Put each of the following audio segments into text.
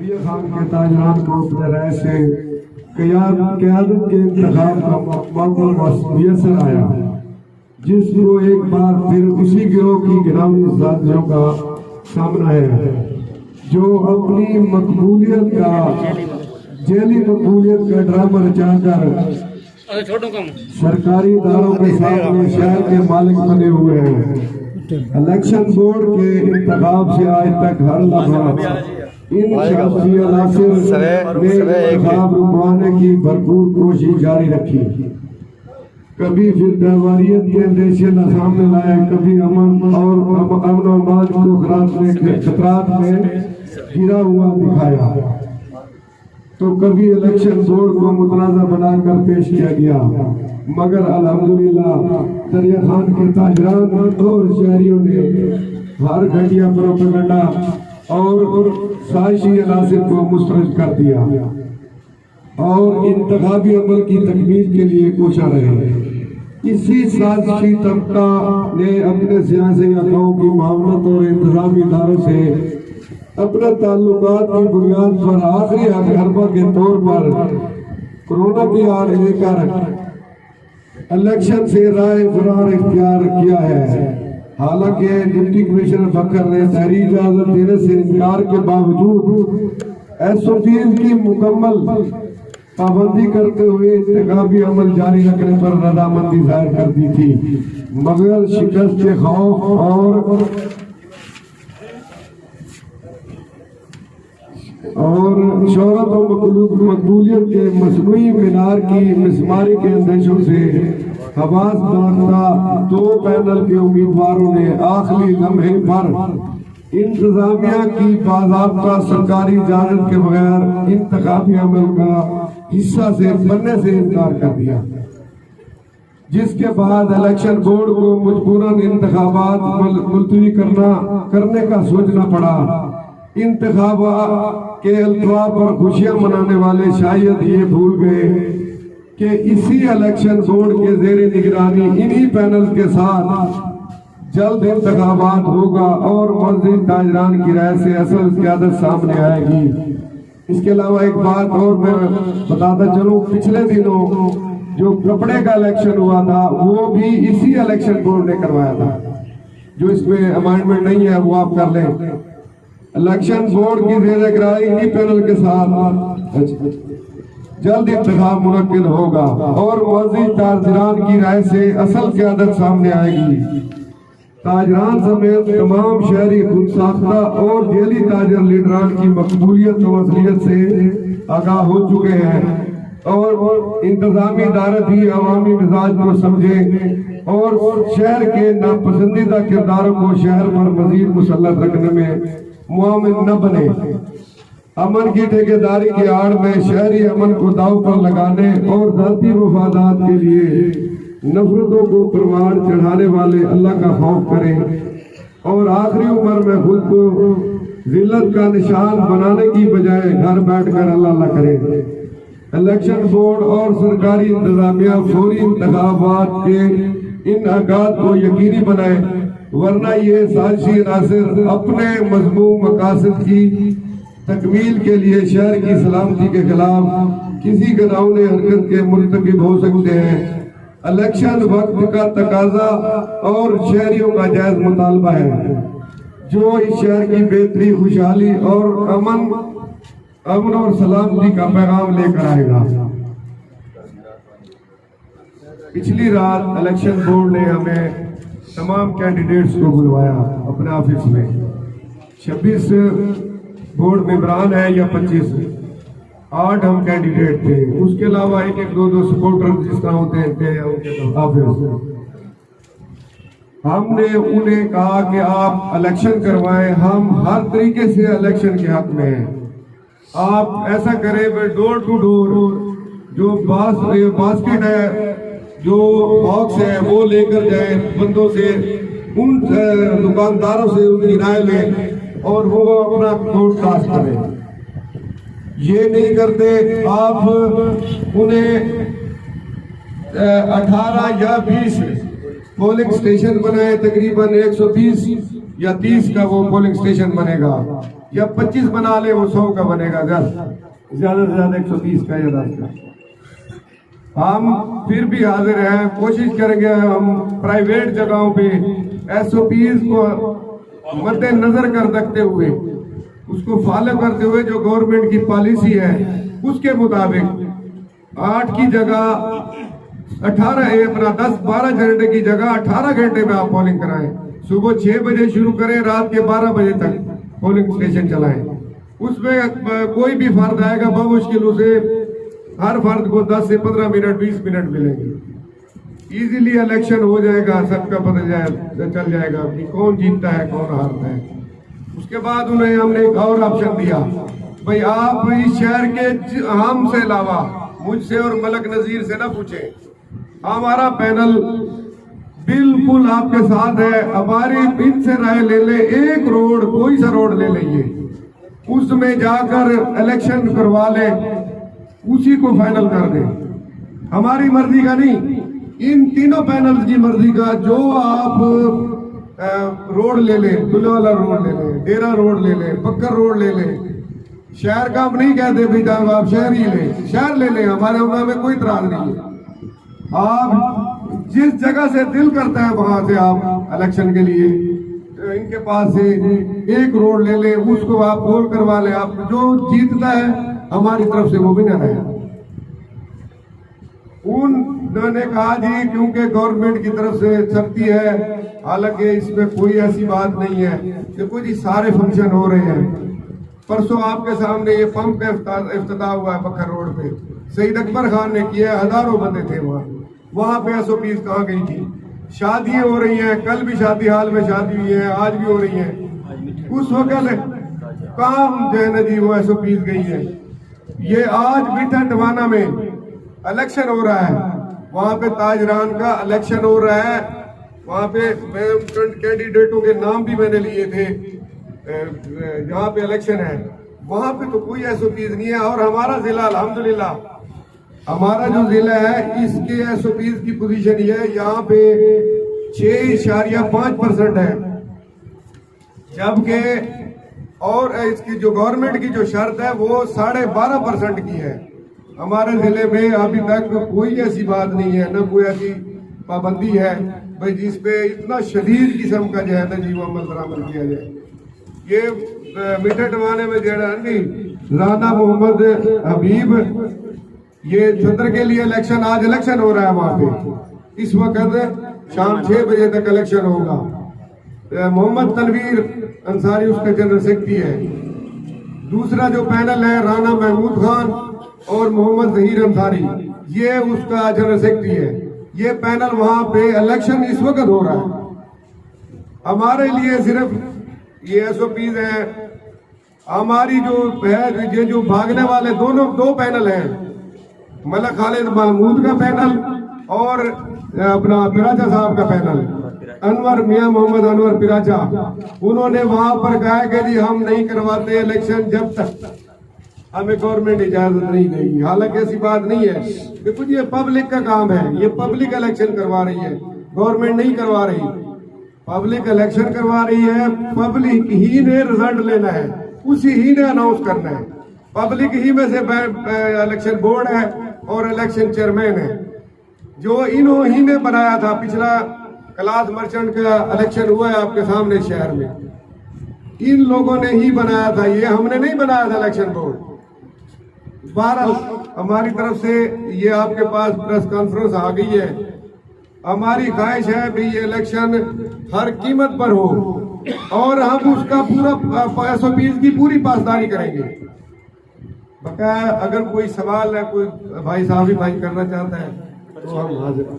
ربیع خان کے تاجران کو اپنے رائے سے قیادت کے انتخاب کا موقع میسر آیا، جس کو ایک بار پھر اسی گروہ کی گرامی سازشوں کا سامنا ہے جو اپنی مقبولیت کا جیلی مقبولیت کا ڈرامہ رچا کر سرکاری اداروں کے سامنے شہر کے مالک بنے ہوئے ہیں۔ الیکشن بورڈ کے انتخاب سے آج تک ہر لمحہ ان شخصی عناصر نے انتخاب رکوانے کی بھرپور کوشش جاری رکھی، کبھی پھر درباریت کے اندیشے نہ سامنے لائے، کبھی امن و امان کو خطرات میں گرا ہوا دکھایا، تو کبھی الیکشن بورڈ کو متنازع بنا کر پیش کیا گیا، مگر الحمدللہ دریا خان کے تاجران اور شہریوں نے ہر گھٹیا پروپیگنڈا اور سازشی عناصر کو مسترد کر دیا اور انتخابی عمل کی تکمیل کے لیے کوشاں رہے۔ اسی سازشی طبقہ نے اپنے سیاسی اخواؤں کی معاونت اور انتظامی اداروں سے اپنے تعلقات کی بنیاد پر آخری حربہ کے طور پر کورونا کی آڑ لے کر الیکشن سے رائے فرار اختیار کیا ہے۔ حالانکہ ڈپٹی کمشنر فخر نے تحریر اجازت دینے سے انکار کے باوجود SOPs کی مکمل پابندی کرتے ہوئے انتخابی عمل جاری رکھنے پر رضامندی ظاہر کر دی تھی، مگر شکست کے خوف اور شہرت و مقبولیت کے مصنوعی مینار کی مسماری کے اندیشوں سے حواس باختہ دو پینل کے امیدواروں نے آخری لمحے پر انتظامیہ کی باضابطہ سرکاری اجازت کے بغیر انتخابی عمل کا حصہ سے بننے سے انکار کر دیا، جس کے بعد الیکشن بورڈ کو مجبوراً انتخابات ملتوی کرنے کا سوچنا پڑا۔ انتخابات کے التوا پر خوشیاں منانے والے شاید یہ بھول گئے کہ اسی الیکشن بورڈ کے زیر نگرانی انہی پینل کے ساتھ جلد انتخابات ہوگا اور مزید تاجران کی رائے سے اصل قیادت سامنے آئے گی۔ اس کے علاوہ ایک بات اور میں بتاتا چلوں، پچھلے دنوں جو کپڑے کا الیکشن ہوا تھا وہ بھی اسی الیکشن بورڈ نے کروایا تھا، جو اس میں امائنڈمنٹ نہیں ہے وہ آپ کر لیں۔ الیکشن بورڈ کی زیر نگرانی انہی پینل کے ساتھ جلد انتخاب منعقد ہوگا اور مزید تاجران کی رائے سے اصل قیادت سامنے آئے گی۔ تاجران سمیت تمام شہری خود ساختہ اور جیلی تاجر لیڈران کی مقبولیت و اصلیت سے آگاہ ہو چکے ہیں اور انتظامی ادارے بھی عوامی مزاج کو سمجھیں اور شہر کے ناپسندیدہ کرداروں کو شہر پر مزید مسلط رکھنے میں معاون نہ بنے۔ امن کی ٹھیکیداری کی آڑ میں شہری امن کو داؤ پر لگانے اور ذاتی مفادات کے لیے نفرتوں کو پروان چڑھانے والے اللہ کا خوف کریں اور آخری عمر میں خود کو ذلت کا نشان بنانے کی بجائے گھر بیٹھ کر اللہ کریں۔ الیکشن بورڈ اور سرکاری انتظامیہ فوری انتخابات کے انعقاد کو یقینی بنائیں، ورنہ یہ سازشی عناصر اپنے مذموم مقاصد کی تکمیل کے لیے شہر کی سلامتی کے خلاف کسی گناہونے حرکت کے مرتکب ہو سکتے ہیں۔ الیکشن وقت کا تقاضا اور شہریوں کا جائز مطالبہ ہے جو اس شہر کی بہتری، خوشحالی اور امن اور سلامتی کا پیغام لے کر آئے گا۔ پچھلی رات الیکشن بورڈ نے ہمیں تمام کینڈیڈیٹس کو بلوایا اپنے آفس میں، 26 بورڈ ممبران ہیں یا 25، 8 ہم کینڈیڈیٹ تھے، اس کے علاوہ ایک 2 سپورٹر جس طرح ہوتے تھے آفس۔ ہم نے انہیں کہا کہ آپ الیکشن کروائیں، ہم ہر طریقے سے الیکشن کے حق میں ہیں، آپ ایسا کریں ڈور ٹو ڈور جو باسکٹ ہے، جو باکس ہے وہ لے کر جائیں، بندوں سے ان دکانداروں سے ان کی رائے لیں اور وہ اپنا ووٹ کاسٹ کریں۔ یہ نہیں کرتے، آپ انہیں 18 یا 20 پولنگ سٹیشن بنائے، تقریباً 120 یا 30 کا وہ پولنگ سٹیشن بنے گا۔ یا 25 بنا لے وہ 100 کا بنے گا، زیادہ سے زیادہ 130 کا یا 10 کا۔ ہم پھر بھی حاضر ہیں، کوشش کریں گے ہم پرائیویٹ جگہوں پہ SOPs کو مد نظر کر رکھتے ہوئے، اس کو فالو کرتے ہوئے جو گورنمنٹ کی پالیسی ہے اس کے مطابق 8 کی جگہ 10-12 گھنٹے کی جگہ 18 گھنٹے میں آپ پولنگ کرائیں۔ صبح 6 بجے شروع کریں، رات کے 12 بجے تک پولنگ اسٹیشن چلائیں۔ اس میں کوئی بھی فرد آئے گا بمشکل اسے ہر فرد کو 10 سے 15 منٹ 20 منٹ ملیں گے، ایزیلی الیکشن ہو جائے گا، سب کا پتہ چل جائے گا کہ کون جیتتا ہے کون ہارتا ہے۔ اس کے بعد انہیں ہم نے ایک اور آپشن دیا، بھئی آپ اس شہر کے ہم سے علاوہ مجھ سے اور ملک نذیر سے نہ پوچھیں، ہمارا پینل بالکل آپ کے ساتھ ہے، ہماری ان سے رائے لے لیں، ایک روڈ کوئی سا روڈ لے لیں، اس میں جا کر الیکشن کروا لیں، اسی کو فائنل کر دیں، ہماری مرضی کا نہیں، ان تینوں پینلز کی مرضی کا۔ جو آپ روڈ لے لیں، دلے والا روڈ لے لیں، ڈیرا روڈ لے لیں، بکر روڈ لے لیں، شہر کا ہم نہیں کہتے بھی جب آپ شہر ہی لیں، شہر لے لیں، ہمارے انہوں میں کوئی اعتراض نہیں ہے۔ آپ جس جگہ سے دل کرتا ہے وہاں سے آپ الیکشن کے لیے ان کے پاس سے ایک روڈ لے لیں، اس کو آپ پول کروا لیں، آپ جو جیتتا ہے ہماری طرف سے وہ بھی نہ رہے۔ انہوں نے کہا جی کیونکہ گورنمنٹ کی طرف سے سختی ہے، حالانکہ اس میں کوئی ایسی بات نہیں ہے، دیکھو جی سارے فنکشن ہو رہے ہیں۔ پرسوں آپ کے سامنے یہ پمپ کا افتتاح ہوا ہے بکر روڈ پہ، سید اکبر خان نے کیا ہے، ہزاروں بندے تھے وہاں پہ SOPs کہاں گئی تھی؟ شادیاں ہو رہی ہیں، کل بھی شادی حال میں شادی ہوئی ہے، آج بھی ہو رہی ہیں، اس وقت کہاں جو ہے نا جی وہ SOPs گئی ہے۔ یہ آج میٹھا ٹوانا میں الیکشن ہو رہا ہے، وہاں پہ تاجران کا الیکشن ہو رہا ہے، وہاں پہ کینڈیڈیٹوں کے نام بھی میں نے لیے تھے، جہاں پہ الیکشن ہے وہاں پہ تو کوئی SOPs نہیں ہے۔ اور ہمارا ضلع الحمدللہ، ہمارا جو ضلع ہے اس کے SOPs کی پوزیشن یہ ہے، یہاں پہ 6.5% ہے، جبکہ اور اس کی جو گورنمنٹ کی جو شرط ہے وہ 12.5% کی ہے۔ ہمارے ضلع میں ابھی تک کوئی ایسی بات نہیں ہے، نہ کوئی ایسی پابندی ہے بھائی جس پہ اتنا شدید قسم کا جو ہے نا جی وہ عمل درآمد کیا جائے۔ یہ میٹھے ٹوانے میں جو ہے رانا محمد حبیب، یہ صدر کے لیے الیکشن، آج الیکشن ہو رہا ہے وہاں پہ، اس وقت شام 6 بجے تک الیکشن ہوگا۔ محمد تنویر انصاری اس کا جنرل سیکرٹری ہے۔ دوسرا جو پینل ہے رانا محمود خان اور محمد ظہیر انصاری، یہ اس کا جنرل سیکرٹری ہے۔ یہ پینل وہاں پہ الیکشن اس وقت ہو رہا ہے۔ ہمارے لیے صرف یہ SOPs ہیں، ہماری جو ہے یہ جو بھاگنے والے دو پینل ہیں، ملک خالد محمود کا پینل اور اپنا پراچا صاحب کا پینل، انور میاں محمد انور پراچا، انہوں نے وہاں پر کہا کہ جی ہم نہیں کرواتے الیکشن جب تک ہمیں گورنمنٹ اجازت نہیں دے گی۔ حالانکہ ایسی بات نہیں ہے، دیکھو یہ پبلک کا کام ہے، یہ پبلک الیکشن کروا رہی ہے، گورنمنٹ نہیں کروا رہی، پبلک الیکشن کروا رہی ہے، پبلک ہی نے رزلٹ لینا ہے، اسی ہی نے اناؤنس کرنا ہے، پبلک ہی میں سے الیکشن بورڈ ہے اور الیکشن چیئرمین ہے، جو انہوں ہی نے بنایا تھا۔ پچھلا کلاس مرچنٹ کا الیکشن ہوا ہے آپ کے سامنے شہر میں، ان لوگوں نے ہی بنایا تھا، یہ ہم نے نہیں بنایا تھا الیکشن بورڈ۔ بہرحال ہماری طرف سے یہ آپ کے پاس پریس کانفرنس آ گئی ہے، ہماری خواہش ہے بھی یہ الیکشن ہر قیمت پر ہو اور ہم اس کا پورا SOPs کی پوری پاسداری کریں گے۔ بقایا اگر کوئی سوال ہے، کوئی بھائی صاحب بھائی کرنا چاہتا ہے تو ہم حاضر ہیں۔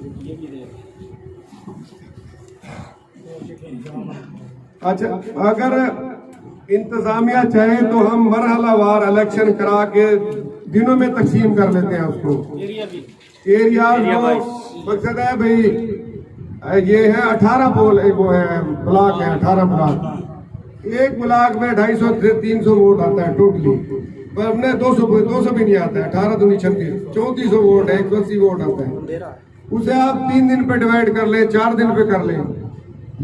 اچھا، اگر انتظامیہ چاہے تو ہم مرحلہ وار الیکشن کرا کے دنوں میں تقسیم کر لیتے ہیں اس کو، ایریا مقصد ہے بھئی یہ ہے 18 بلاک ہے، 18 بلاک، ایک بلاک میں 250 سے 300 ووٹ آتا ہے ٹوٹلی، پر ہم نے 200 بھی نہیں آتا ہے، 18 دونی 36 3400 ووٹ ہے، 180 ووٹ آتا ہے، اسے آپ 3 دن پہ ڈیوائیڈ کر لیں، 4 دن پہ کر لیں،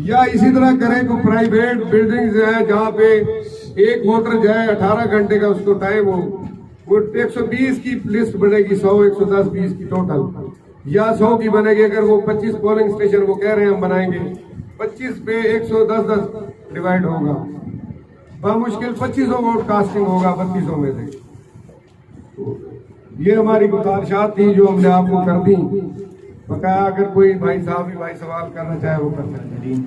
یا اسی طرح کریں کہ پرائیویٹ بلڈنگز ہیں جہاں پہ एक वोटर जाए 18 घंटे का उसको टाइम हो, वो 120 की लिस्ट बनेगी, 100 110 20 की टोटल, या 100 की बनेगी। अगर वो 25 पोलिंग स्टेशन वो कह रहे हैं हम बनाएंगे, 25 पे 110 डिवाइड होगा, बमुश्किल 2500 वोट कास्टिंग होगा 3200 में से। ये हमारी गुजारिशात थी जो हमने आपको कर दी। बकाया अगर कोई भाई सवाल करना चाहे वो कर सकते हैं।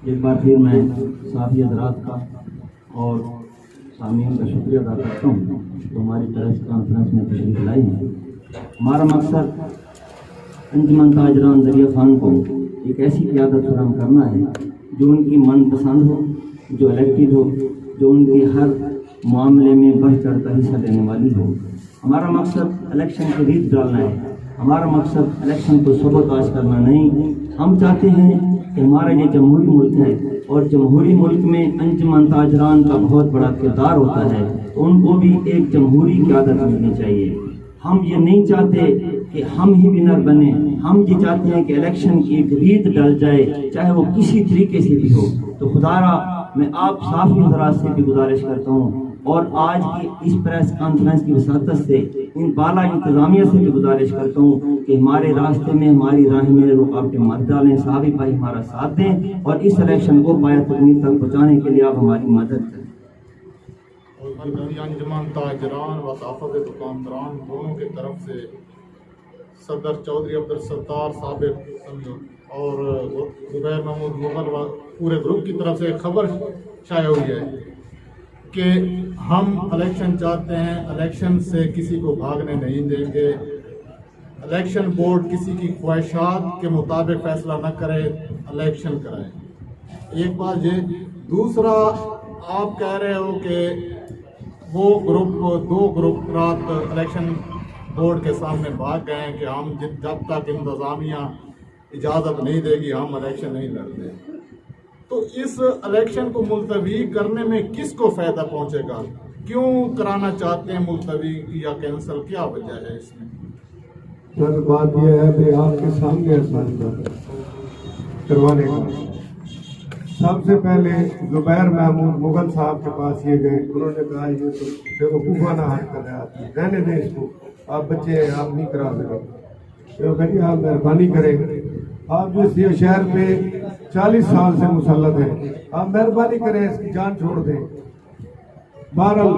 एक बार फिर मैं साथी हजरात का और सामीन का शुक्रिया अदा करता हूँ तो हमारी प्रेस कॉन्फ्रेंस में तशरीफ लाई है। हमारा मकसद अंजुमन ताजरान दरिया खान को एक ऐसी क़यादत फराहम करना है जो उनकी मनपसंद हो, जो इलेक्टेड हो, जो उनके हर मामले में बढ़ चढ़ कर हिस्सा लेने वाली हो। हमारा मकसद इलेक्शन की रीत डालना है, हमारा मकसद इलेक्शन को सबोताज करना नहीं। हम चाहते हैं कि हमारा ये जमहूरी मुल्क है और जमहूरी मुल्क में अंजुमन ताजरान का बहुत बड़ा किरदार होता है, तो उनको भी एक जमहूरी क़यादत मिलनी चाहिए। हम ये नहीं चाहते कि हम ही विनर बने, हम ये चाहते हैं कि इलेक्शन की एक रीत डल जाए, चाहे वो किसी तरीके से भी हो। तो खुदारा मैं आप साफी हज़रात से भी गुजारिश करता हूँ और आज की इस प्रेस कॉन्फ्रेंस की वसातत से इन बाला इंतज़ामिया से भी गुजारिश करता हूँ कि हमारे रास्ते में, हमारी राह में रुकावटें मत डालें, साहबी भाई हमारा साथ दें और इस इलेक्शन को पाया तकमील तक पहुँचाने के लिए आप हमारी मदद करें। अंजुमन ताजरान व सहाफ़त दुकानदारान दोनों की तरफ से सदर चौधरी अब्दुल सत्तार साबिक और ज़ुबैर महमूद मुगल व पूरे ग्रुप की तरफ से खबर शाया हुई है कि हम इलेक्शन चाहते हैं, इलेक्शन से किसी को भागने नहीं देंगे, इलेक्शन बोर्ड किसी की ख्वाहिशात के मुताबिक फैसला न करे, इलेक्शन कराए। एक बात ये, दूसरा आप कह रहे हो कि वो दो ग्रुप रात इलेक्शन बोर्ड के सामने भाग गए हैं कि हम जब तक इंतज़ामिया इजाज़त नहीं देगी हम इलेक्शन नहीं लड़ते। तो इस इलेक्शन को मुलतवी करने में किसको फ़ायदा पहुंचेगा? क्यों कराना चाहते हैं मुलतवी या कैंसिल, क्या वजह है इसमें? सर बात यह है कि आपके सामने करवाने का सबसे पहले ज़ुबैर महमूद मुगल साहब के पास ये गए, उन्होंने कहा ये तो बेवकूफ़ाना हरकत है, आदमी रहने दें इसको, आप बच्चे हैं आप नहीं करा सकें। तो कहिए आप मेहरबानी करें, आप जो इस शहर पे 40 साल से मुसल्लत हैं, आप मेहरबानी करें इसकी जान छोड़ दें। बहरहाल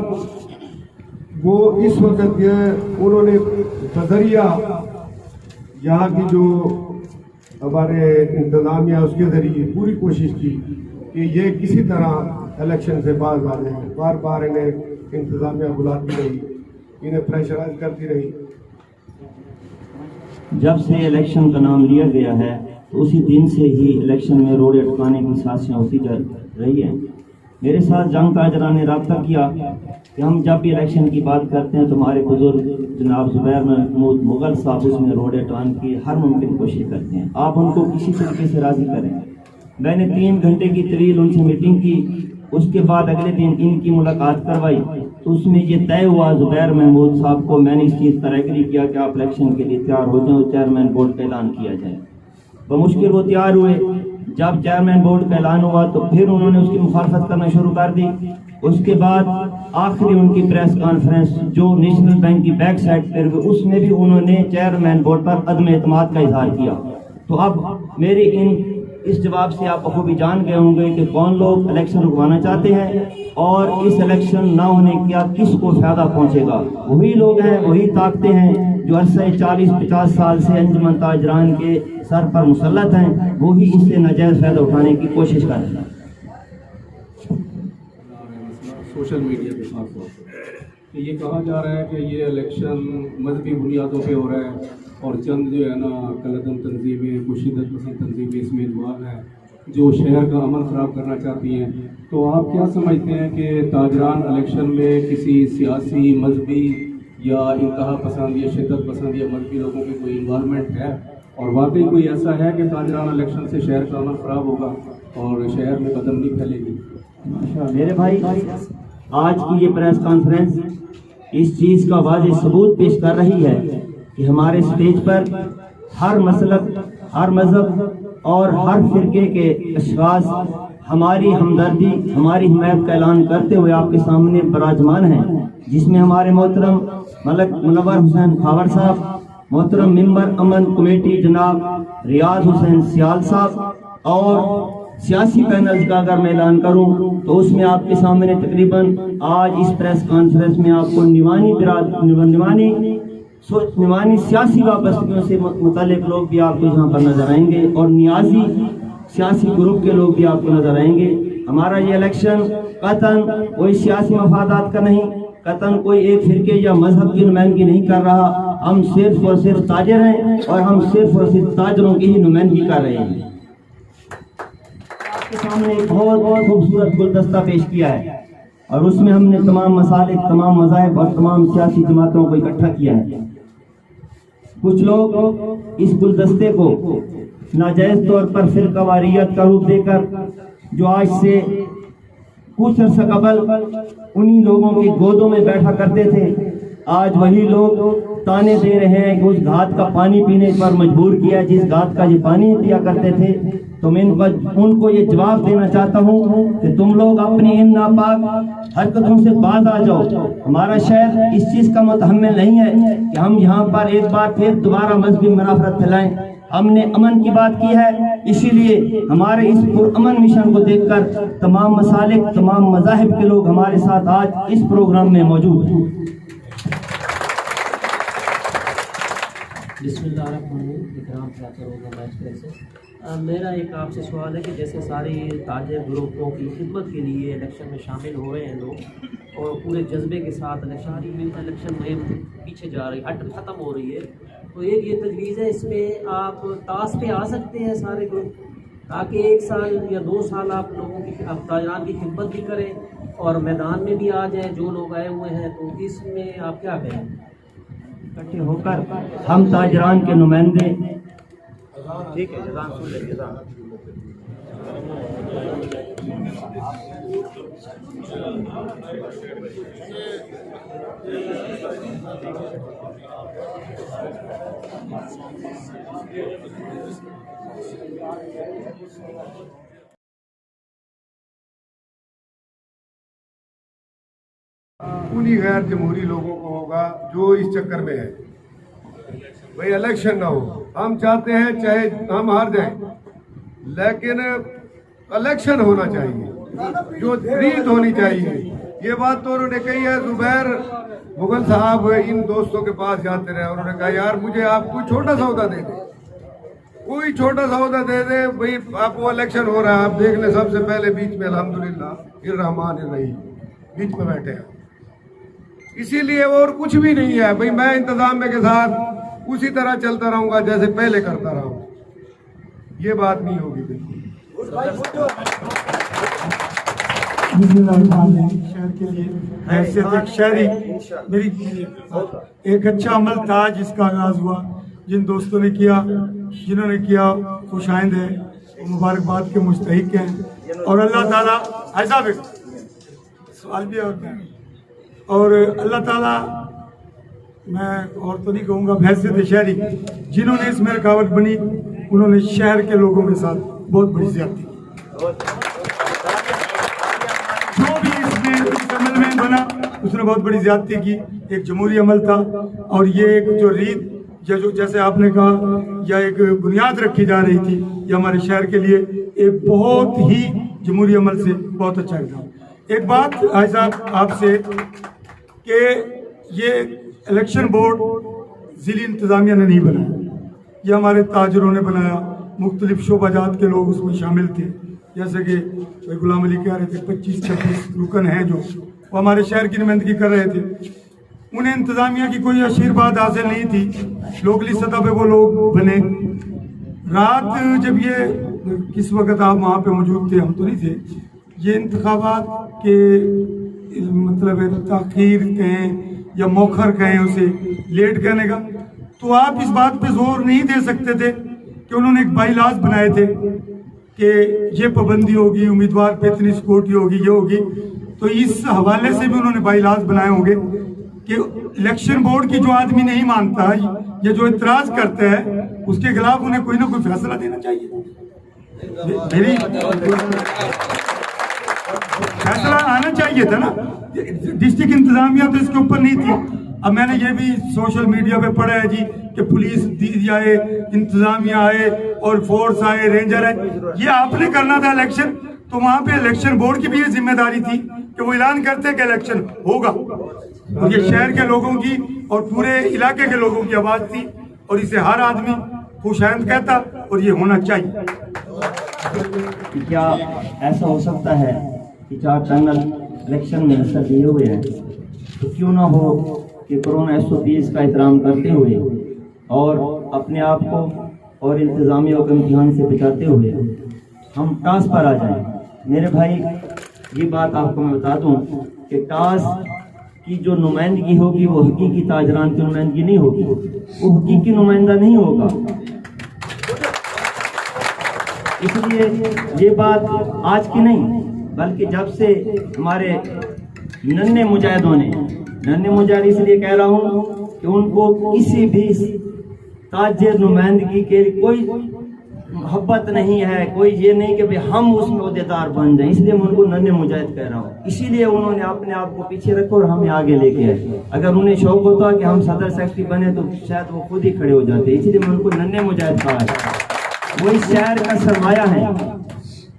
वो इस वक्त उन्होंने नजरिया यहाँ की जो हमारे इंतज़ामिया उसके ज़रिए पूरी कोशिश की कि ये किसी तरह इलेक्शन से बाज आ जाए। बार बार इन्हें इंतज़ामिया बुलाती रही, इन्हें प्रेशराइज करती रही। जब से इलेक्शन का नाम लिया गया है तो उसी दिन से ही इलेक्शन में रोड़े अटकाने की साजिशें होती जा रही हैं। मेरे साथ जंग ताजरा ने रब्ता किया कि हम जब भी इलेक्शन की बात करते हैं तो हमारे बुजुर्ग जनाब ज़ुबैर महमूद मुगल साहब उसमें रोड़े अटकाने की हर मुमकिन कोशिश करते हैं, आप उनको किसी तरीके से राज़ी करें। मैंने 3 घंटे की तवील उनसे मीटिंग की, उसके बाद अगले दिन इनकी मुलाकात करवाई तो उसमें ये तय हुआ ज़ुबैर महमूद साहब को मैंने इस चीज़ पर एग्री किया कि आप इलेक्शन के लिए तैयार हो जाएं, चेयरमैन बोर्ड का ऐलान किया जाए। बमुश्किल वो तैयार हुए। जब चेयरमैन बोर्ड का ऐलान हुआ तो फिर उन्होंने उसकी मुखालफत करना शुरू कर दी। उसके बाद आखिरी उनकी प्रेस कॉन्फ्रेंस जो नेशनल बैंक की बैक साइड पर हुई उसमें भी उन्होंने चेयरमैन बोर्ड पर अदम एतमाद का इजहार किया। तो अब मेरे इस जवाब से आप बखूबी जान गए होंगे कि कौन लोग इलेक्शन रुकवाना चाहते हैं और इस इलेक्शन ना होने का किसको फ़ायदा पहुंचेगा। वही लोग हैं, वही ताकतें हैं जो अरसे 40-50 साल से अंजुमन ताजरान के सर पर मुसल्लत हैं, वही इससे नाजायज़ फ़ायदा उठाने की कोशिश कर रहे हैं। सोशल मीडिया के साथ साथ ये कहा जा रहा है कि ये इलेक्शन मजहबी बुनियादों पे हो रहा है और चंद जो है ना कलदम तंजीमें, कुछ शिद्दत पसंद तंजीमें इसमें इन्वॉल्व हैं जो शहर का अमन ख़राब करना चाहती हैं। तो आप क्या समझते हैं कि ताजरान इलेक्शन में किसी सियासी, मजहबी या इंतहा पसंद या शिद्दत पसंद या मजहबी लोगों की कोई इन्वॉल्वमेंट है और वाकई कोई ऐसा है कि ताजरान इलेक्शन से शहर का अमन ख़राब होगा और शहर में बदमनी फैलेगी? मेरे भाई, आज की ये प्रेस कॉन्फ्रेंस इस चीज़ का वाज़ेह सबूत पेश कर रही है कि हमारे स्टेज पर हर मसलक, हर मज़हब और हर फ़िरके के अशख़ास ہماری ہمدردی ہماری حمایت کا اعلان کرتے ہوئے آپ کے سامنے براجمان ہیں، جس میں ہمارے محترم ملک منور حسین خاور صاحب، محترم ممبر امن کمیٹی جناب ریاض حسین سیال صاحب، اور سیاسی پینلز کا اگر میں اعلان کروں تو اس میں آپ کے سامنے تقریباً آج اس پریس کانفرنس میں آپ کو نوانی سیاسی وابستگیوں سے متعلق لوگ بھی آپ کو یہاں پر نظر آئیں گے، اور نیازی سیاسی گروپ کے لوگ بھی آپ کو نظر آئیں گے۔ ہمارا یہ الیکشن قطعاً کوئی سیاسی مفادات کا نہیں، قطعاً کوئی ایک فرقے یا مذہب کی نمائندگی نہیں کر رہا، ہم صرف اور صرف تاجر ہیں اور ہم صرف اور صرف تاجروں کی ہی نمائندگی کر رہے ہیں۔ آپ کے سامنے ایک بہت خوبصورت گلدستہ پیش کیا ہے، اور اس میں ہم نے تمام مسالک، تمام مذاہب اور تمام سیاسی جماعتوں کو اکٹھا کیا ہے۔ کچھ لوگ اس گلدستے کو ناجائز طور پر فرقہ واریت کا روپ دے کر، جو آج سے کچھ عرصہ قبل انہی لوگوں کے گودوں میں بیٹھا کرتے تھے، آج وہی لوگ تانے دے رہے ہیں کہ اس گھات کا پانی پینے پر مجبور کیا، جس گھات کا یہ پانی پیا کرتے تھے۔ تو میں ان کو یہ جواب دینا چاہتا ہوں کہ تم لوگ اپنی ان ناپاک حرکتوں سے باز آ جاؤ۔ ہمارا شہر اس چیز کا متحمل نہیں ہے کہ ہم یہاں پر ایک بار پھر دوبارہ مذہبی منافرت پھیلائیں۔ ہم نے امن کی بات کی ہے، اسی لیے ہمارے اس پرامن مشن کو دیکھ کر تمام مسالک، تمام مذاہب کے لوگ ہمارے ساتھ آج اس پروگرام میں موجود ہیں۔ بسم اللہ الرحمن الرحیم۔ اکرام چاچا ہوگا میچ پریس سے میرا ایک آپ سے سوال ہے کہ جیسے ساری تاجر گروپوں کی خدمت کے لیے الیکشن میں شامل ہو رہے ہیں لوگ، اور پورے جذبے کے ساتھ الیکشن مہم پیچھے جا رہی ختم ہو رہی ہے، تو ایک یہ تجویز ہے، اس پہ آپ ٹاس پہ آ سکتے ہیں سارے گروپ، تاکہ 1 سال یا 2 سال آپ لوگوں کی تاجران کی خدمت بھی کریں اور میدان میں بھی آ جائیں جو لوگ آئے ہوئے ہیں، تو اس میں آپ کیا کہیں؟ اکٹھے ہو کر ہم تاجران کے نمائندے، ٹھیک ہے، جزاک اللہ۔ انہی غیر جمہوری لوگوں کو ہوگا جو اس چکر میں ہے بھئی الیکشن نہ ہو۔ ہم چاہتے ہیں چاہے ہم ہار جائیں لیکن الیکشن ہونا چاہیے، جو ریت ہونی چاہیے۔ یہ بات تو انہوں نے کہی ہے، زبیر مغل صاحب ان دوستوں کے پاس جاتے رہے، انہوں نے کہا یار مجھے آپ کوئی چھوٹا سا عہدہ دے دیں، کوئی چھوٹا سا عہدہ دے دیں بھئی، آپ وہ الیکشن ہو رہا ہے، آپ دیکھ لیں سب سے پہلے بیچ میں الحمدللہ الرحمن الرحیم بیچ میں بیٹھے ہیں، اسی لیے اور کچھ بھی نہیں ہے بھئی، میں انتظام کے ساتھ اسی طرح چلتا رہوں گا جیسے پہلے کرتا رہا ہوں، یہ بات نہیں ہوگی بالکل۔ شہر کے لیے حیثیت ایک شہری میری ایک اچھا عمل تھا جس کا آغاز ہوا، جن دوستوں نے کیا، جنہوں نے کیا خوش آئند ہے، مبارکباد کے مستحق ہیں، اور اللہ تعالیٰ ایسا بھی سوال بھی اور اللہ تعالیٰ، میں اور تو نہیں کہوں گا، بحیثیت شہری جنہوں نے اس میں رکاوٹ بنی انہوں نے شہر کے لوگوں کے ساتھ بہت بڑی زیادتی کی، جو بھی اس عمل میں بنا اس نے بہت بڑی زیادتی کی۔ ایک جمہوری عمل تھا، اور یہ ایک جو ریت جیسے آپ نے کہا یا ایک بنیاد رکھی جا رہی تھی، یہ ہمارے شہر کے لیے ایک بہت ہی جمہوری عمل سے بہت اچھا اقدام۔ ایک بات حاجی صاحب آپ سے کہ یہ الیکشن بورڈ ضلعی انتظامیہ نے نہیں بنایا، یہ ہمارے تاجروں نے بنایا، مختلف شعبہ جات کے لوگ اس میں شامل تھے، جیسے کہ غلام علی کہہ رہے تھے 25-26 رکن ہیں جو وہ ہمارے شہر کی نمائندگی کر رہے تھے، انہیں انتظامیہ کی کوئی آشیرواد حاصل نہیں تھی، لوکلی سطح پہ وہ لوگ بنے۔ رات جب یہ کس وقت آپ وہاں پہ موجود تھے، ہم تو نہیں تھے، یہ انتخابات کے مطلب تاخیر کہیں یا موخر کہیں، اسے لیٹ کہنے کا، تو آپ اس بات پہ زور نہیں دے سکتے تھے کہ انہوں نے ایک بائی لاز بنائے تھے کہ یہ پابندی ہوگی، امیدوار پہ اتنی سیکورٹی ہوگی، یہ ہوگی، تو اس حوالے سے بھی انہوں نے بائی لاز بنائے ہوں گے کہ الیکشن بورڈ کی جو آدمی نہیں مانتا یا جو اعتراض کرتا ہے اس کے خلاف انہیں کوئی نہ کوئی فیصلہ دینا چاہیے۔ मेरी फैसला आना चाहिए था ना, डिस्ट्रिक्ट इंतजामिया तो इसके ऊपर नहीं थी। अब मैंने ये भी सोशल मीडिया पे पढ़ा है जी कि पुलिस दी आए, इंतजामिया आए और फोर्स आए, रेंजर आए। ये आपने करना था इलेक्शन, तो वहाँ पे इलेक्शन बोर्ड की भी ये जिम्मेदारी थी कि वो ऐलान करते कि इलेक्शन होगा। और ये शहर के लोगों की और पूरे इलाके के लोगों की आवाज़ थी, और इसे हर आदमी खुशहमद कहता, और ये होना चाहिए। क्या ऐसा हो सकता है कि 4 पैनल इलेक्शन में हिस्सा लिए हुए हैं, तो क्यों ना हो कि कोरोना SOPs का एहतराम करते हुए और अपने आप को और इंतज़ामिया को इम्तिहान से बचाते हुए हम टास्क पर आ जाएं। मेरे भाई, ये बात आपको मैं बता दूं कि टास्क की जो नुमाइंदगी होगी वो हकीकी ताजरान की नुमाइंदगी नहीं होगी, वो हकीकी नुमाइंदा नहीं होगा। इसलिए ये बात आज की नहीं, बल्कि जब से हमारे नन्हे मुजाहिदों ने, नन्हे मुजाहिद इसलिए कह रहा हूँ कि उनको किसी भी ताजर नुमाइंदगी के कोई मोहब्बत नहीं है, कोई ये नहीं कि भाई हम उसमें अहदेदार बन जाएं, इसलिए मैं उनको नन्हे मुजाहिद कह रहा हूँ। इसीलिए उन्होंने अपने आप को पीछे रखा और हमें आगे लेके आए। अगर उन्हें शौक होता कि हम सदर सेक्रेटरी बने तो शायद वो खुद ही खड़े हो जाते, इसलिए मैं उनको नन्हे मुजाहिद कहा है। वो इस शहर का सरमाया है।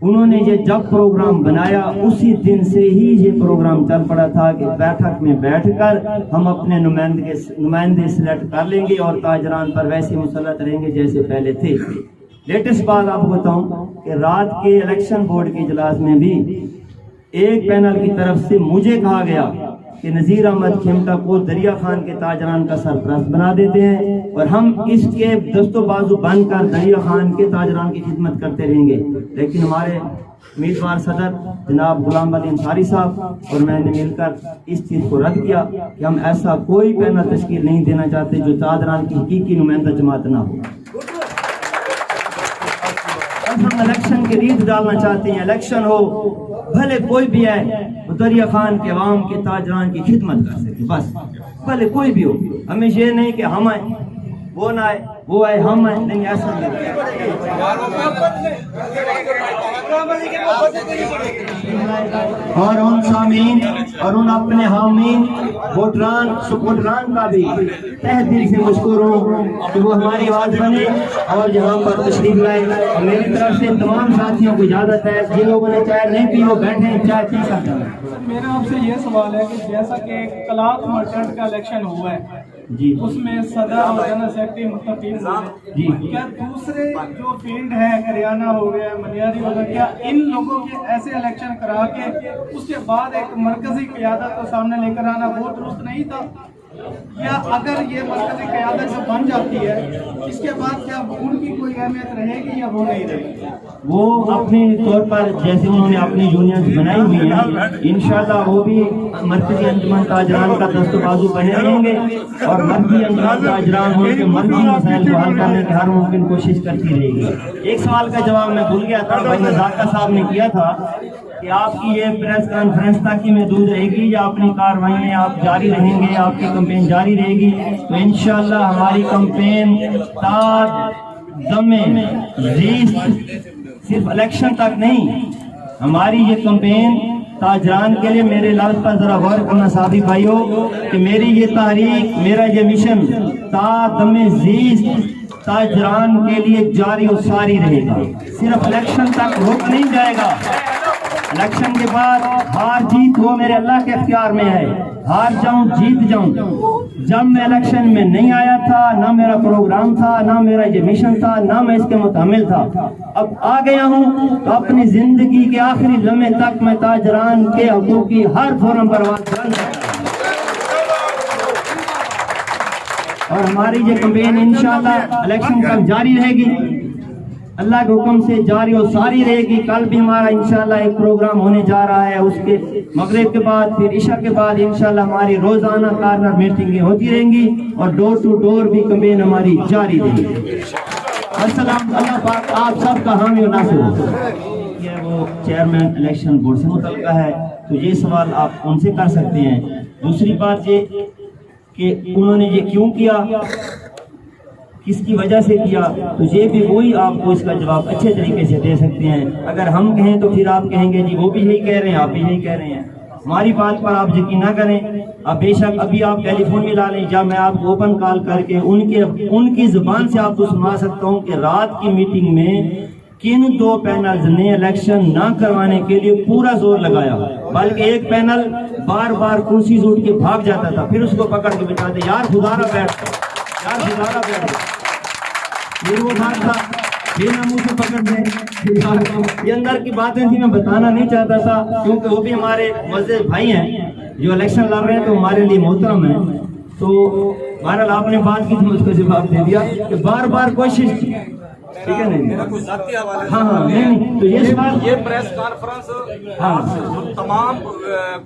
उन्होंने ये जब प्रोग्राम बनाया उसी दिन से ही ये प्रोग्राम चल पड़ा था कि बैठक में बैठकर हम अपने नुमाइंदे सिलेक्ट कर लेंगे और ताजरान पर वैसे मुसल्लत रहेंगे जैसे पहले थे। लेटेस्ट बात आपको बताऊं कि रात के इलेक्शन बोर्ड के इजलास में भी एक पैनल की तरफ से मुझे कहा गया कि नज़ीर अहमद खेमटा को दरिया खान के ताजरान का सरपरस्त बना देते हैं और हम इसके दस्तों बाजू बनकर दरिया खान के ताजरान की खिदमत करते रहेंगे। लेकिन हमारे उम्मीदवार सदर जनाब गुलाम अली अंसारी साहब और मैंने मिलकर इस चीज़ को रद्द किया कि हम ऐसा कोई पैनल तश्कील नहीं देना चाहते जो ताजरान की हकीकी नुमाइंदा जमात ना हो। हम इलेक्शन की रीत डालना चाहते हैं, इलेक्शन हो भले कोई भी है वो दरिया खान के अवाम के ताजरान की खिदमत कर सके, बस भले कोई भी हो। हमें ये नहीं कि हम आए वो ना आए, वो आए हम आए, नहीं ऐसा नहीं। और उन सामीन और उन अपने हामीन वोटरान सपोर्टरान का भी तहे दिल से मशकूर हूँ कि वो हमारी आवाज़ बने और यहाँ पर तशरीफ लाए। मेरी तरफ से तमाम साथियों को इजाज़त है, जिन लोगों ने चाय नहीं पी वो बैठे चाय पी सकते हैं। मेरा आपसे ये सवाल है कि जैसा कि कलात मर्चेंट का इलेक्शन हुआ है जी, उसमें सदर और जनरल सेक्रेटरी मुस्तकीम जी, क्या दूसरे जो फील्ड है हरियाणा हो गया, मनियारी हो गया, क्या इन लोगों के ऐसे इलेक्शन करा के उसके बाद एक मरकजी क़यादत को सामने लेकर आना वो दुरुस्त नहीं था? या अगर ये मरकजी क़यादत जो बन जाती है इसके बाद क्या उनकी कोई अहमियत रहेगी या वो नहीं रहेगी? वो अपने तौर पर जैसे उन्होंने अपनी यूनियन बनाई हुई है, इंशाल्लाह वो भी मरकजी अंजुमन ताजरान का दस्तबाजू बने रहेंगे और मरकजी अंजुमन ताजरान उनके मरकजी मसाइल को हल करने की हर मुमकिन कोशिश करती रहेगी। एक सवाल का जवाब मैं भूल गया था, भाई नज़ाका साहब ने किया था कि आपकी ये प्रेस कॉन्फ्रेंस ताकि महदूद रहेगी या अपनी कार्रवाई आप जारी रहेंगे, आपकी कंपेन जारी रहेगी? तो इंशाल्लाह हमारी कंपेन सिर्फ इलेक्शन तक नहीं, हमारी ये कंपेन ताजरान के लिए मेरे लफ्ज़ पर जरा गौर करना साथी भाइयों कि मेरी ये तहरीक, मेरा ये मिशन ताजरान के लिए जारी और सारी रहेगा, सिर्फ इलेक्शन तक रुक नहीं जाएगा। इलेक्शन के बाद हार जीत वो मेरे अल्लाह के अख्तियार में है, हार जाऊं जीत जाऊं। जब मैं इलेक्शन में नहीं आया था, ना मेरा प्रोग्राम था, ना मेरा ये मिशन था, ना मैं इसके मुतामिल था, अब आ गया हूं तो अपनी जिंदगी के आखिरी लम्हे तक मैं ताजरान के हकूक़ की हर फोरम पर आवाज़ बुलंद और हमारी ये कैंपेन इंशाल्लाह इलेक्शन तक जारी रहेगी, अल्लाह के हुक्म से जारी और सारी रहेगी। कल भी हमारा इंशाल्लाह एक प्रोग्राम होने जा रहा है, उसके मगरिब के बाद फिर इशा के बाद इंशाल्लाह हमारी रोजाना कार्नर मीटिंगें होती रहेंगी और डोर टू डोर भी कैंपेन हमारी जारी रहेगी। अस्सलाम, अल्लाह पाक आप सबका हामी और नासिर हो। ये वो चेयरमैन इलेक्शन बोर्ड से मुतल्लिक़ है, तो ये सवाल आप उनसे कर सकते हैं। दूसरी बात ये कि उन्होंने ये क्यों किया کس کی وجہ سے کیا، تو یہ بھی وہی آپ کو اس کا جواب اچھے طریقے سے دے سکتے ہیں۔ اگر ہم کہیں تو پھر آپ کہیں گے جی وہ بھی یہی کہہ رہے ہیں، آپ بھی یہی کہہ رہے ہیں۔ ہماری بات پر آپ یقین نہ کریں، اب بے شک ابھی آپ ٹیلی فون میں لا لیں، جب میں آپ کو اوپن کال کر کے ان کی زبان سے آپ کو سنا سکتا ہوں کہ رات کی میٹنگ میں کن 2 پینلز نے الیکشن نہ کروانے کے لیے پورا زور لگایا، بلکہ ایک پینل بار بار کرسی سے اٹھ کے بھاگ جاتا تھا، پھر اس کو پکڑ کے بٹھاتے، یار خدارہ بیٹھ، یار خدارہ بیٹھ، پھر وہ بھاگتا، پھر ہم اسے پکڑ دیں۔ یہ اندر کی باتیں تھی، میں بتانا نہیں چاہتا تھا کیونکہ وہ بھی ہمارے معزز بھائی ہیں جو الیکشن لڑ رہے ہیں، تو ہمارے لیے محترم ہیں۔ تو بہرحال آپ نے بات کی تو اس کو جواب دے دیا کہ بار بار کوشش کی، ٹھیک ہے نا؟ ہاں نہیں تو یہ سوال، یہ پریس کانفرنس تمام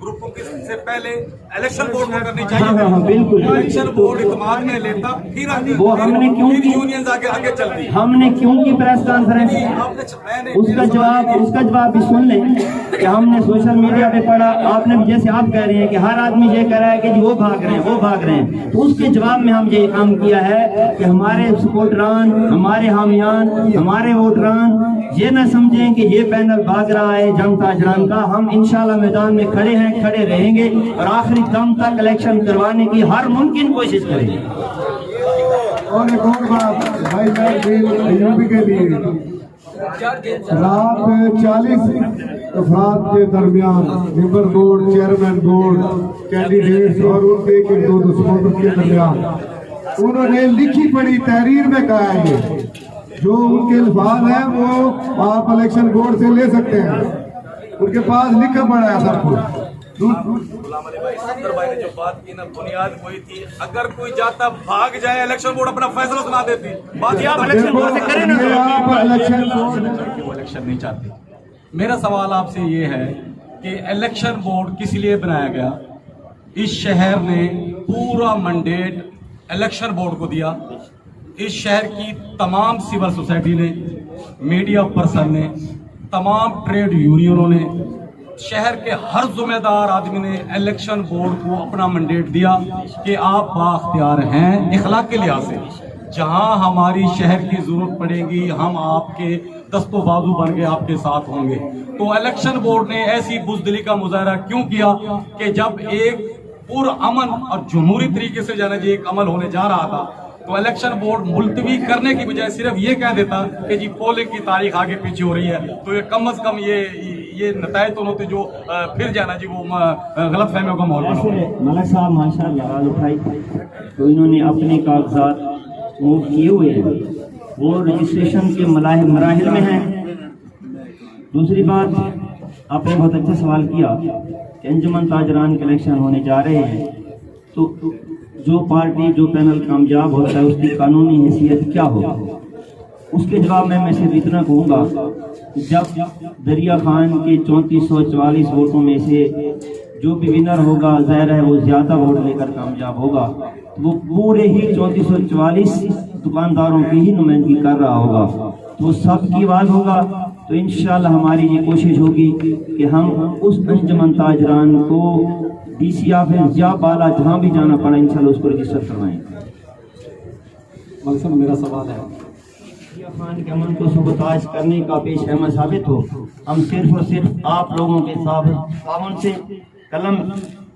گروپوں کے سے پہلے الیکشن بورڈ کو کرنی چاہیے۔ ہاں بالکل، الیکشن بورڈ اعتماد میں لیتا، پھر وہ ہم نے کیوں کی، یونینز آگے چلتی۔ ہم نے کیوں کی پریس کانفرنس، اس کا جواب بھی سن لیں کہ ہم نے سوشل میڈیا پہ پڑھا، آپ نے جیسے آپ کہہ رہے ہیں کہ ہر آدمی یہ کہہ رہا ہے کہ جی وہ بھاگ رہے ہیں، تو اس کے جواب میں ہم یہ کام کیا ہے کہ ہمارے سپورٹران، ہمارے حامیان، ہمارے ووٹران یہ نہ سمجھیں کہ یہ پینل بھاگ رہا ہے جنگ تاجران کا۔ ہم انشاءاللہ میدان میں کھڑے ہیں، کھڑے رہیں گے اور آخری دم تک الیکشن کروانے کی ہر ممکن کوشش کریں گے۔ اور ایک اور بات بھائی ایوبی کے لیے، رات 40 افراد کے درمیان member board, chairman board, candidates اور ان کے ایک دو سپورٹر کے درمیان انہوں نے لکھی پڑھی تحریر میں کہا ہے یہ جو ان کے الفاظ ہیں وہ آپ الیکشن بورڈ سے لے سکتے ہیں، ان کے پاس لکھا پڑا ہے سب کچھ۔ غلام علی بھائی، صدر بھائی نے جو بات کی نا، بنیاد وہی تھی، اگر کوئی جاتا بھاگ جائے الیکشن بورڈ اپنا فیصلہ سنا دیتی۔ بات آپ الیکشن بورڈ سے کریں نا، آپ الیکشن وہ الیکشن نہیں چاہتے۔ میرا سوال آپ سے یہ ہے کہ الیکشن بورڈ کس لیے بنایا گیا؟ اس شہر نے پورا منڈیٹ الیکشن بورڈ کو دیا، اس شہر کی تمام سول سوسائٹی نے، میڈیا پرسن نے، تمام ٹریڈ یونینوں نے، شہر کے ہر ذمہ دار آدمی نے الیکشن بورڈ کو اپنا منڈیٹ دیا کہ آپ بااختیار ہیں اخلاق کے لحاظ سے، جہاں ہماری شہر کی ضرورت پڑے گی ہم آپ کے دست و بازو بن کے آپ کے ساتھ ہوں گے۔ تو الیکشن بورڈ نے ایسی بزدلی کا مظاہرہ کیوں کیا کہ جب ایک پرامن اور جمہوری طریقے سے جانا جی ایک عمل ہونے جا رہا تھا، تو الیکشن بورڈ ملتوی کرنے کی بجائے صرف یہ کہہ دیتا کہ جی پولنگ کی تاریخ آگے پیچھے ہو رہی ہے، تو یہ کم از کم یہ نتائج تو ہوتے جو پھر جانا جی وہ غلط فہمیوں کا ماحول بنا۔ ملک صاحب ماشاء اللہ آواز اٹھائی تو انہوں نے اپنے کاغذات موو کیے ہوئے ہیں، وہ رجسٹریشن کے مراحل میں ہیں۔ دوسری بات، آپ نے بہت اچھا سوال کیا کہ انجمن تاجران کے الیکشن ہونے جا رہے ہیں، تو جو پارٹی جو پینل کامیاب ہوتا ہے اس کی قانونی حیثیت کیا ہوگا؟ اس کے جواب میں صرف اتنا کہوں گا کہ جب دریا خان کے 3444 ووٹوں میں سے جو بھی ونر ہوگا ظاہر ہے وہ زیادہ ووٹ لے کر کامیاب ہوگا، تو وہ پورے ہی 3444 دکانداروں کی ہی نمائندگی کر رہا ہوگا، تو وہ سب کی آواز ہوگا۔ تو انشاءاللہ ہماری یہ کوشش ہوگی کہ ہم اس انجمن تاجران کو ڈی سی آفس یا بالا جہاں بھی جانا پڑا انشاءاللہ اس کو رجسٹر کروائیں۔ مقصد میرا سوال ہے خان کے امن کو سبوتاج کرنے کا پیش خیمہ ثابت ہو، ہم صرف اور صرف آپ لوگوں کے تعاون سے، قلم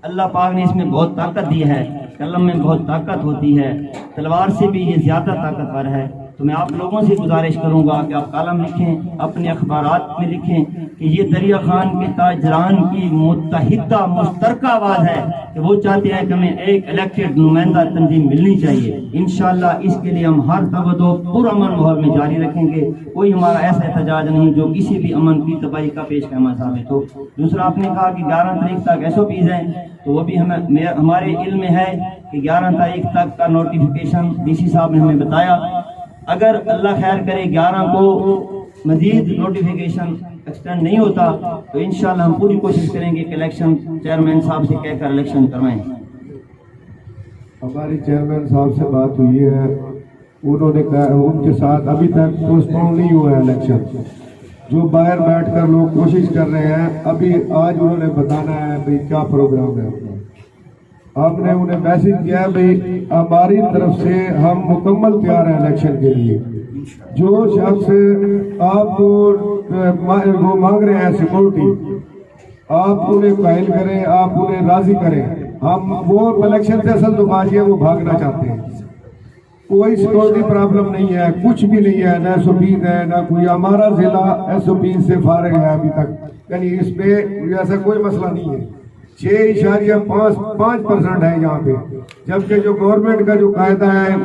اللہ پاک نے اس میں بہت طاقت دی ہے، قلم میں بہت طاقت ہوتی ہے، تلوار سے بھی یہ زیادہ طاقتور ہے، تو میں آپ لوگوں سے گزارش کروں گا کہ آپ کالم لکھیں، اپنے اخبارات میں لکھیں کہ یہ دریا خان کے تاجران کی متحدہ مشترکہ آواز ہے کہ وہ چاہتے ہیں کہ ہمیں ایک الیکٹڈ نمائندہ تنظیم ملنی چاہیے۔ انشاءاللہ اس کے لیے ہم ہر تبدو پرامن ماحول میں جاری رکھیں گے، کوئی ہمارا ایسا احتجاج نہیں جو کسی بھی امن کی تباہی کا پیش خیمہ ثابت ہو۔ دوسرا آپ نے کہا کہ 11 تاریخ تک SOPs ہیں، تو وہ بھی ہمارے علم میں ہے کہ 11 تاریخ تک کا نوٹیفیکیشن DC صاحب نے ہمیں بتایا، اگر اللہ خیر کرے 11 کو مزید نوٹیفیکیشن ایکسٹینڈ نہیں ہوتا تو انشاءاللہ ہم پوری کوشش کریں گے کہ الیکشن چیئرمین صاحب سے کہہ کر الیکشن کروائیں۔ ہماری چیئرمین صاحب سے بات ہوئی ہے، انہوں نے کہا ان کے ساتھ ابھی تک پوسٹپون نہیں ہوا ہے الیکشن، جو باہر بیٹھ کر لوگ کوشش کر رہے ہیں، ابھی آج انہوں نے بتانا ہے بھئی کیا پروگرام ہے۔ हमने उन्हें मैसेज किया है भाई हमारी तरफ से हम मुकम्मल तैयार हैं इलेक्शन के लिए। जो शख्स आपको वो मांग रहे हैं सिक्योरिटी, आप उन्हें पहल करें, आप उन्हें राजी करें। हम वो इलेक्शन से असल तो बाजी है, वो भागना चाहते हैं। कोई सिक्योरिटी प्रॉब्लम नहीं है, कुछ भी नहीं है, ना SOPs है ना कोई। हमारा जिला SOPs से फारिग है अभी तक, यानी इसमें ऐसा कोई मसला नहीं है। 6.5% है यहाँ पे, जबकि जो गवर्नमेंट का जो कायदा है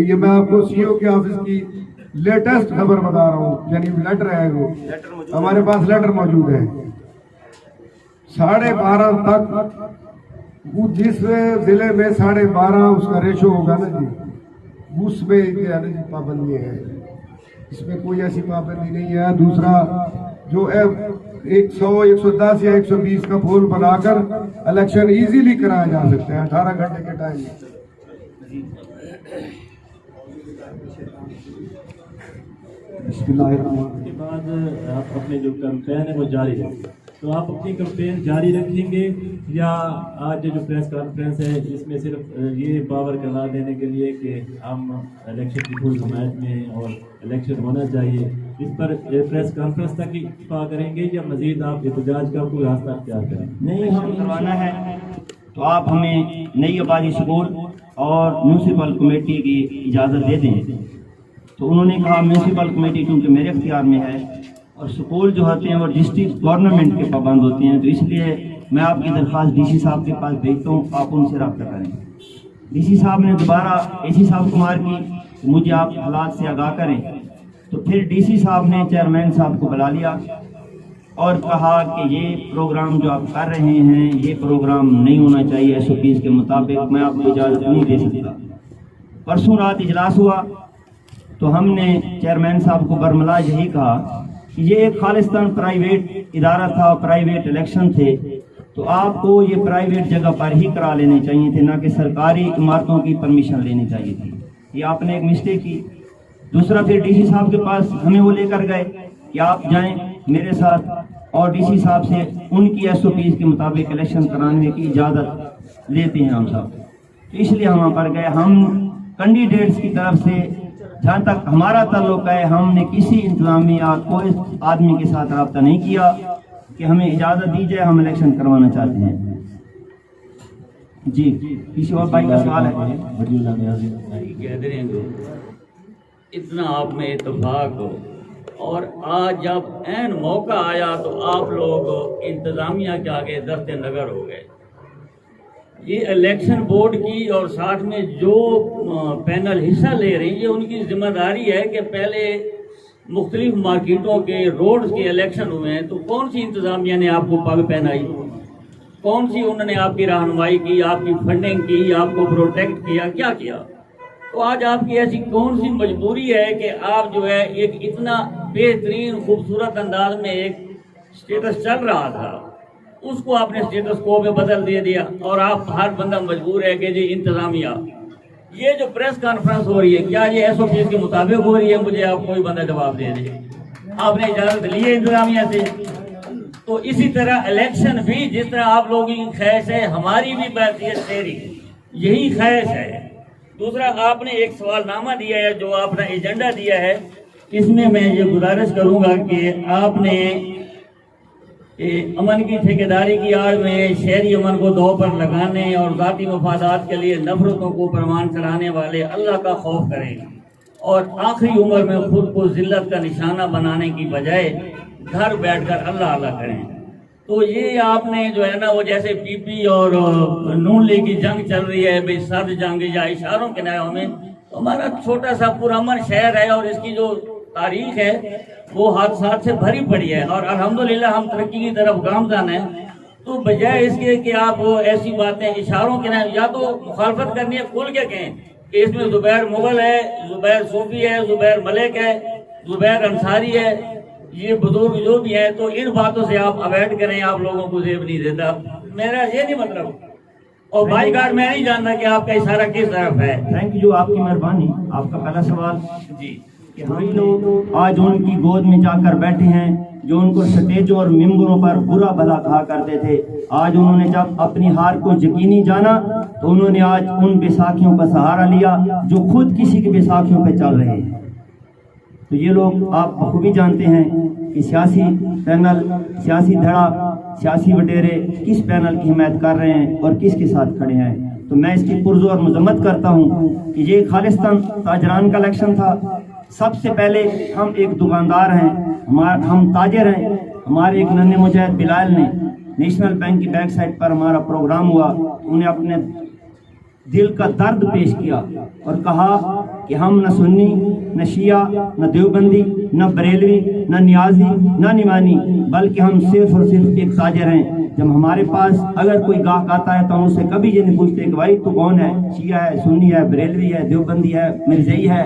ये मैं आपको CO के ऑफिस की लेटेस्ट खबर बता रहा हूँ, यानी लेटर है वो, हमारे पास लेटर मौजूद है। 12.5 तक वो जिस जिले में 12.5 उसका रेशो होगा ना जी, उसमें पाबंदी है, इसमें कोई ऐसी पाबंदी नहीं है। दूसरा जो 100, 110 या 120 का पोल बनाकर इलेक्शन इजीली कराया जा सकता है 18 घंटे के टाइम में। उसके बाद आप अपने जो कैंपेन है वो जारी रखें। तो आप अपनी कैंपेन जारी रखेंगे या आज जो प्रेस कॉन्फ्रेंस है इसमें सिर्फ ये पावर करा देने के लिए कि हम इलेक्शन की फुल हिमायत में और इलेक्शन होना चाहिए, इस पर प्रेस कॉन्फ्रेंस तक इत्तफा करेंगे या मजीद आप एहतजाज का कोई रास्ता अख्तियार करें? नहीं, हम करवाना है तो आप हमें नई आबादी स्कूल और म्यूनसिपल कमेटी की इजाज़त दे दें। तो उन्होंने कहा म्यूनसिपल कमेटी क्योंकि मेरे इख्तियार में है और स्कूल जो होते हैं वो डिस्ट्रिक्ट गवर्नमेंट के पाबंद होते हैं, तो इसलिए मैं आपकी दरख्वास्त DC साहब के पास भेजता हूँ, आप उनसे रब्ता करें। DC साहब ने दोबारा AC साहब को मार की तो मुझे आप हालात से आगाह करें। तो फिर DC साहब ने चेयरमैन साहब को बुला लिया और कहा कि ये प्रोग्राम जो आप कर रहे हैं ये प्रोग्राम नहीं होना चाहिए, SOPs के मुताबिक मैं आपको इजाज़त नहीं दे सकता। परसों रात इजलास हुआ तो हमने चेयरमैन साहब को बरमला यही कहा कि ये एक खालिस्तान प्राइवेट इदारा था, प्राइवेट इलेक्शन थे, तो आपको ये प्राइवेट जगह पर ही करा लेने चाहिए थे, ना कि सरकारी इमारतों की परमिशन लेनी चाहिए थी। ये आपने एक मिस्टेक की। दूसरा फिर DC साहब के पास हमें वो लेकर गए कि आप जाएं मेरे साथ और DC साहब से उनकी SOPs के मुताबिक इलेक्शन कराने की इजाज़त लेते हैं हम साहब। तो इसलिए हम वहाँ पर गए। हम कैंडिडेट्स की तरफ से जहाँ तक हमारा ताल्लुक है हमने किसी इंतजामिया कोई आदमी के साथ रब्ता नहीं किया कि हमें इजाज़त दी जाए, हम इलेक्शन करवाना चाहते हैं। जी, किसी और भाई का सवाल है? इतना आप में इत्तेफाक हो और आज जब ऐन मौका आया तो आप लोग इंतज़ामिया के आगे दस्ते नगर हो गए। ये इलेक्शन बोर्ड की और साथ में जो पैनल हिस्सा ले रही है उनकी जिम्मेदारी है कि पहले मुख्तलिफ मार्केटों के रोड्स के इलेक्शन हुए हैं, तो कौन सी इंतज़ामिया ने आपको पग पहनाई, कौन सी उन्होंने आपकी रहनुमाई की, आपकी फंडिंग की, आपको प्रोटेक्ट किया, क्या किया? तो आज आपकी ऐसी कौन सी मजबूरी है कि आप जो है एक इतना बेहतरीन खूबसूरत अंदाज में एक स्टेटस चल रहा था उसको आपने स्टेटस को में बदल दे दिया और आप हर बंदा मजबूर है कि जी इंतजामिया ये जो प्रेस कॉन्फ्रेंस हो रही है क्या ये SOPs के मुताबिक हो रही है? मुझे आप कोई बंदा जवाब दे दे। आपने इजाजत ली है इंतजामिया से? तो इसी तरह इलेक्शन भी जिस तरह आप लोगों की ख्वाहिश है हमारी भी बैठियत तेरी यही ख्वाहिश है। दूसरा आपने एक सवालनामा दिया है जो आपने एजेंडा दिया है, इसमें मैं ये गुजारिश करूंगा कि आपने अमन की ठेकेदारी की आड़ में शहरी अमन को दो पर लगाने और ज़ाती मफादात के लिए नफरतों को परवान चढ़ाने वाले अल्लाह का खौफ करें और आखिरी उम्र में खुद को जिल्लत का निशाना बनाने की बजाय घर बैठकर अल्लाह अल्लाह करें। तो ये आपने जो है ना वो जैसे PP और नून लीग की जंग चल रही है भाई सर्द जंग या इशारों के नाम में, तो हमारा छोटा सा पुरअमन शहर है और इसकी जो तारीख है वो हादसात से भरी पड़ी है और अल्हम्दुलिल्लाह हम तरक्की की तरफ गामज़न है। तो बजाय इसके कि आप ऐसी बातें इशारों के नाम या तो मुखालफत करनी है खुल के कहें कि इसमें ज़ुबैर मुगल है, ज़ुबैर सूफी है, ज़ुबैर मलिक है, ज़ुबैर अंसारी है, ये बुजुर्ग जो भी है, तो इन बातों से आप अवॉइड करें, आप लोगों को जेब नहीं देता। मेरा ये नहीं मतलब और बाई गार्ड मैं नहीं जानता कि आपका इशारा किस तरफ है। थैंक यू, आपकी मेहरबानी। आपका पहला सवाल जी कि हम लोग आज उनकी गोद में जाकर बैठे हैं जो उनको स्टेजों और मिंबरों पर बुरा भला कहा करते थे, आज उन्होंने जब अपनी हार को यकीनी जाना तो उन्होंने आज उन बैसाखियों का सहारा लिया जो खुद किसी की बैसाखियों पे चल रहे हैं। तो ये लोग आप बखूबी जानते हैं कि सियासी पैनल, सियासी धड़ा, सियासी वडेरे किस पैनल की हिमायत कर रहे हैं और किसके साथ खड़े हैं। तो मैं इसकी पुरजोर मजम्मत करता हूँ कि ये खालिस्तान ताजरान का इलेक्शन था। सबसे पहले हम एक दुकानदार हैं, हम ताजर हैं। हमारे एक नन्हे मुजाहिद बिलाल ने नेशनल बैंक की बैक साइड पर हमारा प्रोग्राम हुआ, उन्हें अपने दिल का दर्द पेश किया और कहा कि हम न सुन्नी, न शिया, न देवबंदी, न बरेलवी, न नियाजी, न निमानी, बल्कि हम सिर्फ और सिर्फ एक ताजर हैं। जब हमारे पास अगर कोई गाहक आता है तो हम उससे कभी ये नहीं पूछते कि भाई तू कौन है, शिया है, सुन्नी है, बरेलवी है, देवबंदी है, मिर्जई है,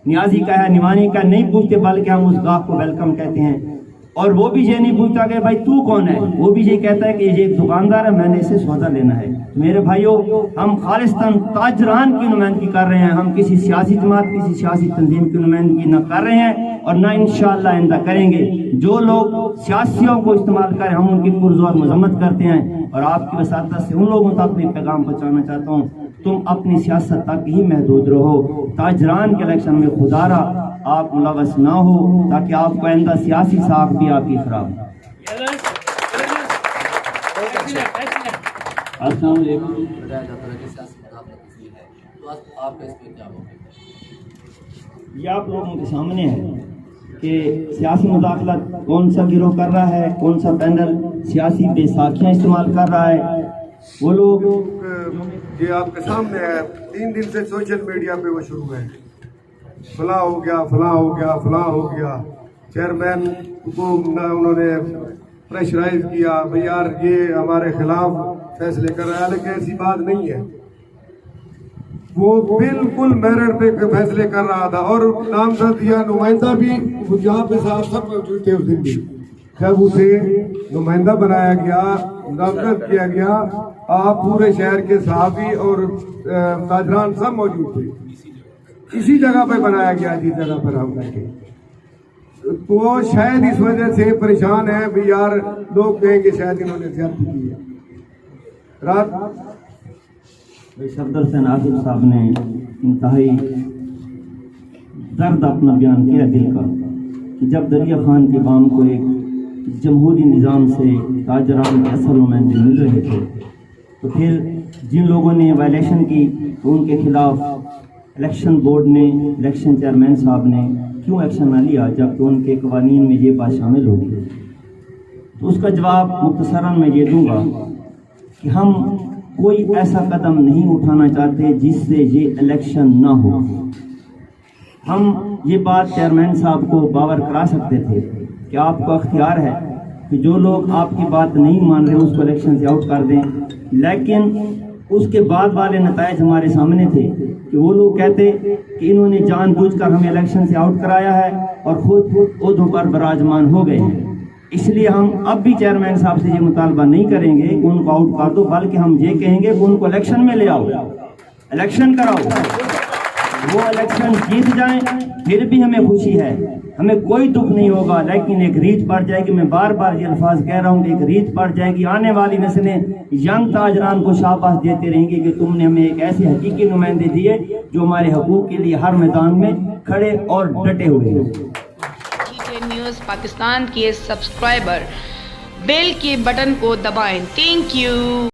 नियाजी का है, निमानी का, नहीं पूछते, बल्कि हम उस गाहक को वेलकम कहते हैं। और वो भी ये नहीं पूछता कि भाई तू कौन है, वो भी ये कहता है कि ये एक दुकानदार है, मैंने इसे सौदा लेना है। मेरे भाइयों, हम खालिस्तान ताजरान की नुमाइंदगी कर रहे हैं, हम किसी सियासी जमात, किसी सियासी तंजीम की नुमाइंदगी न कर रहे हैं और न इंशाअल्लाह आइंदा करेंगे। जो लोग सियासियों को इस्तेमाल करें, हम उनकी पुरजोर मजम्मत करते हैं और आपकी वसातत से उन लोगों तक भी पैगाम पहुँचाना चाहता हूँ, तुम अपनी सियासत तक ही महदूद रहो। ताजरान के इलेक्शन में खुदारा आप मुलवस ना हो ताकि आपको आइंदा सियासी साख भी आपकी खराब हो। ये आप लोगों के सामने है कि सियासी मुदाखलत कौन सा गिरोह कर रहा है, कौन सा पैनल सियासी बैसाखियाँ इस्तेमाल कर रहा है। वो लोग ये आपके सामने है, 3 दिन से सोशल मीडिया पे वो शुरू है, फलां हो गया, फलां हो गया, फलां हो गया। चेयरमैन को उन्होंने प्रेशराइज किया, भाई यार ये हमारे खिलाफ फैसले कर रहा है, लेकिन ऐसी बात नहीं है। वो बिल्कुल मेरिट पे फैसले कर रहा था और नामजद या नुमाइंदा भी जहाँ पे साहब सब मौजूद थे उस दिन भी, जब उसे नुमाइंदा बनाया गया, नामजद किया गया, आप पूरे शहर के सहाफ़ी और ताजरान सब मौजूद थे, इसी जगह पे बनाया गया जिस जगह पर हम बैठे। तो शायद इस वजह से परेशान है भी यार, लोग कहेंगे शायद इन्होंने ज्यादती की है। रात सफदर हुसैन आसिफ साहब ने इंतहाई दर्द अपना बयान किया दिल का कि जब दरिया खान के बाम को एक जमहूरी निज़ाम से ताजरान के असल नुमाइंदे मिल रहे थे, तो फिर जिन लोगों ने वायलेशन की तो उनके खिलाफ इलेक्शन बोर्ड ने, इलेक्शन चेयरमैन साहब ने क्यों एक्शन ना लिया जब तो उनके कवानीन में ये बात शामिल होगी। तो उसका जवाब मुख्तसरन मैं ये दूंगा कि हम कोई ऐसा कदम नहीं उठाना चाहते जिससे ये इलेक्शन ना हो। हम ये बात चेयरमैन साहब को बावर करा सकते थे कि आपको अख्तियार है कि जो लोग आपकी बात नहीं मान रहे उसको इलेक्शन से आउट कर दें, लेकिन उसके बाद वाले नताइज हमारे सामने थे कि वो लोग कहते कि इन्होंने जानबूझकर हमें इलेक्शन से आउट कराया है और खुद ओहदों पर बराजमान हो गए हैं। इसलिए हम अब भी चेयरमैन साहब से ये मुतालबा नहीं करेंगे कि उनको आउट कर दो, बल्कि हम ये कहेंगे कि उनको इलेक्शन में ले आओ, इलेक्शन कराओ, वो इलेक्शन जीत जाएं, फिर भी हमें खुशी है, हमें कोई दुख नहीं होगा। लेकिन एक रीत पड़ जाएगी, मैं बार बार ये अल्फाज कह रहा हूँ कि एक रीत पड़ जाएगी, आने वाली नस्लें यंग ताजरान को शाबाश देते रहेंगे कि तुमने हमें एक ऐसे हकीकी नुमाइंदे दिए जो हमारे हकूक के लिए हर मैदान में खड़े और डटे हुए हैं। न्यूज़ पाकिस्तान के सब्सक्राइबर बेल के बटन को दबाएं। Thank you.